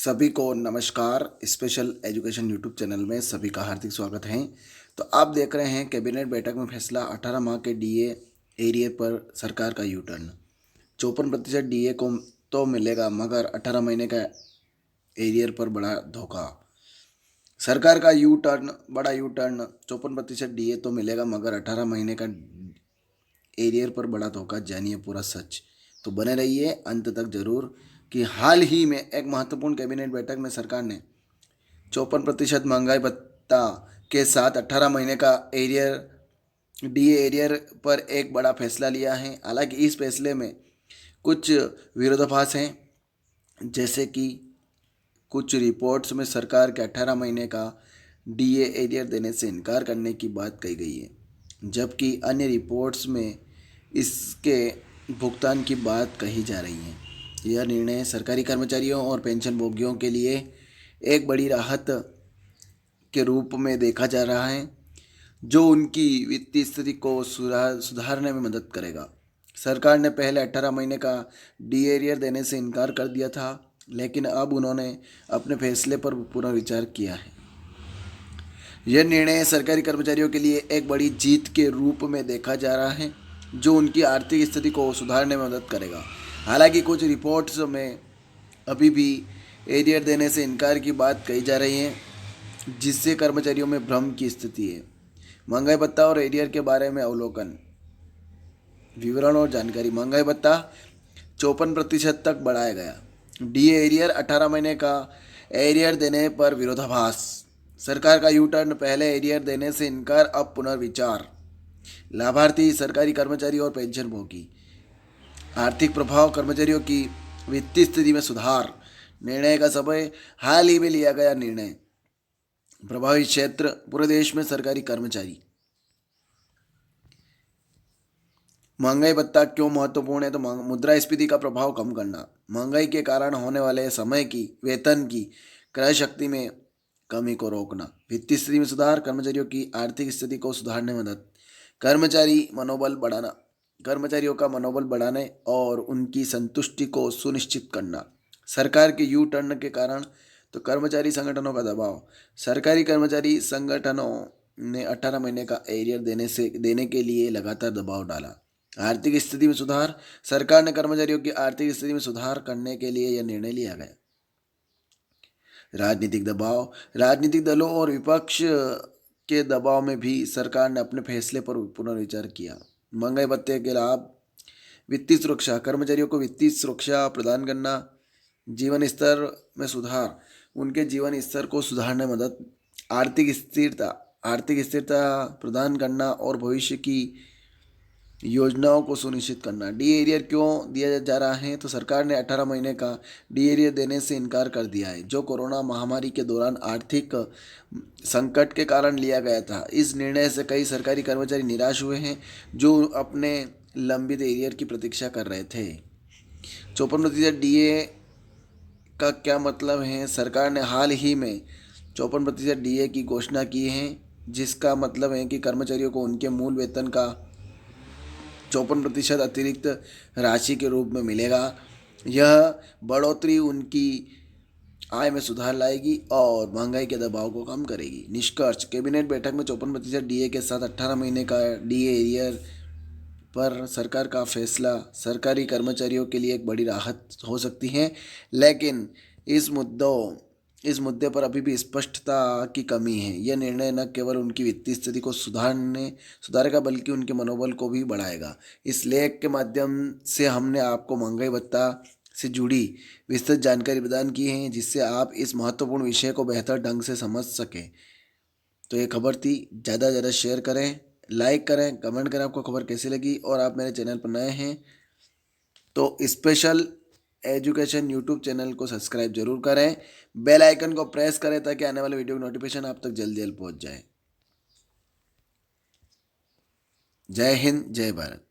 सभी को नमस्कार। स्पेशल एजुकेशन यूट्यूब चैनल में सभी का हार्दिक स्वागत है। तो आप देख रहे हैं कैबिनेट बैठक में फैसला 18 माह के डीए एरियर पर सरकार का यू टर्न। 54% डीए को तो मिलेगा मगर 18 महीने का एरियर पर बड़ा धोखा। सरकार का यू टर्न, बड़ा यू टर्न। 54% डीए तो मिलेगा मगर 18 महीने का एरियर पर बड़ा धोखा, जानिए पूरा सच। तो बने रहिए अंत तक जरूर। कि हाल ही में एक महत्वपूर्ण कैबिनेट बैठक में सरकार ने 54% महंगाई भत्ता के साथ 18 महीने का एरियर डीए एरियर पर एक बड़ा फैसला लिया है। हालांकि इस फैसले में कुछ विरोधाभास हैं, जैसे कि कुछ रिपोर्ट्स में सरकार के 18 महीने का डीए एरियर देने से इनकार करने की बात कही गई है, जबकि अन्य रिपोर्ट्स में इसके भुगतान की बात कही जा रही है। यह निर्णय सरकारी कर्मचारियों और पेंशन भोगियों के लिए एक बड़ी राहत के रूप में देखा जा रहा है, जो उनकी वित्तीय स्थिति को सुधारने में मदद करेगा। सरकार ने पहले 18 महीने का डी एरियर देने से इनकार कर दिया था, लेकिन अब उन्होंने अपने फैसले पर पुनर्विचार किया है। यह निर्णय सरकारी कर्मचारियों के लिए एक बड़ी जीत के रूप में देखा जा रहा है, जो उनकी आर्थिक स्थिति को सुधारने में मदद करेगा। हालांकि कुछ रिपोर्ट्स में अभी भी एरियर देने से इनकार की बात कही जा रही है, जिससे कर्मचारियों में भ्रम की स्थिति है। महंगाई भत्ता और एरियर के बारे में अवलोकन, विवरण और जानकारी। महंगाई भत्ता 54% तक बढ़ाया गया। डी एरियर 18 महीने का एरियर देने पर विरोधाभास। सरकार का यू टर्न, पहले एरियर देने से इनकार, अब पुनर्विचार। लाभार्थी सरकारी कर्मचारी और पेंशन भोगी। आर्थिक प्रभाव, कर्मचारियों की वित्तीय स्थिति में सुधार। निर्णय का समय, हाल ही में लिया गया निर्णय। प्रभावित क्षेत्र, पूरे देश में सरकारी कर्मचारी। महंगाई भत्ता क्यों महत्वपूर्ण है? तो मुद्रास्फीति का प्रभाव कम करना। महंगाई के कारण होने वाले समय की वेतन की क्रय शक्ति में कमी को रोकना। वित्तीय स्थिति में सुधार, कर्मचारियों की आर्थिक स्थिति को सुधारने में मदद। कर्मचारी मनोबल बढ़ाना, कर्मचारियों का मनोबल बढ़ाने और उनकी संतुष्टि को सुनिश्चित करना। सरकार के यू टर्न के कारण तो कर्मचारी संगठनों का दबाव। सरकारी कर्मचारी संगठनों ने 18 महीने का एरियर देने के लिए लगातार दबाव डाला। आर्थिक स्थिति में सुधार, सरकार ने कर्मचारियों की आर्थिक स्थिति में सुधार करने के लिए यह निर्णय लिया गया। राजनीतिक दबाव, राजनीतिक दलों और विपक्ष के दबाव में भी सरकार ने अपने फैसले पर पुनर्विचार किया। महंगाई भत्ते के लाभ, वित्तीय सुरक्षा, कर्मचारियों को वित्तीय सुरक्षा प्रदान करना, जीवन स्तर में सुधार, उनके जीवन स्तर को सुधारने में मदद। आर्थिक स्थिरता प्रदान करना और भविष्य की योजनाओं को सुनिश्चित करना। डी एरियर क्यों दिया जा रहा है? तो सरकार ने 18 महीने का डी एरियर देने से इनकार कर दिया है, जो कोरोना महामारी के दौरान आर्थिक संकट के कारण लिया गया था। इस निर्णय से कई सरकारी कर्मचारी निराश हुए हैं, जो अपने लंबित एरियर की प्रतीक्षा कर रहे थे। 54% डीए का क्या मतलब है? सरकार ने हाल ही में 54% डीए की घोषणा की है, जिसका मतलब है कि कर्मचारियों को उनके मूल वेतन का 54% अतिरिक्त राशि के रूप में मिलेगा। यह बढ़ोतरी उनकी आय में सुधार लाएगी और महंगाई के दबाव को कम करेगी। निष्कर्ष, कैबिनेट बैठक में 54% डीए के साथ 18 महीने का डीए एरियर पर सरकार का फैसला सरकारी कर्मचारियों के लिए एक बड़ी राहत हो सकती है, लेकिन इस मुद्दे पर अभी भी स्पष्टता की कमी है। यह निर्णय न केवल उनकी वित्तीय स्थिति को सुधारेगा बल्कि उनके मनोबल को भी बढ़ाएगा। इस लेख के माध्यम से हमने आपको महंगाई भत्ता से जुड़ी विस्तृत जानकारी प्रदान की है, जिससे आप इस महत्वपूर्ण विषय को बेहतर ढंग से समझ सकें। तो ये खबर थी, ज़्यादा से ज़्यादा शेयर करें, लाइक करें, कमेंट करें आपको खबर कैसी लगी। और आप मेरे चैनल पर नए हैं तो स्पेशल एजुकेशन यूट्यूब चैनल को सब्सक्राइब जरूर करें, बेल आइकन को प्रेस करें ताकि आने वाले वीडियो की नोटिफिकेशन आप तक जल्दी जल्दी पहुंच जाए। जय हिंद, जय भारत।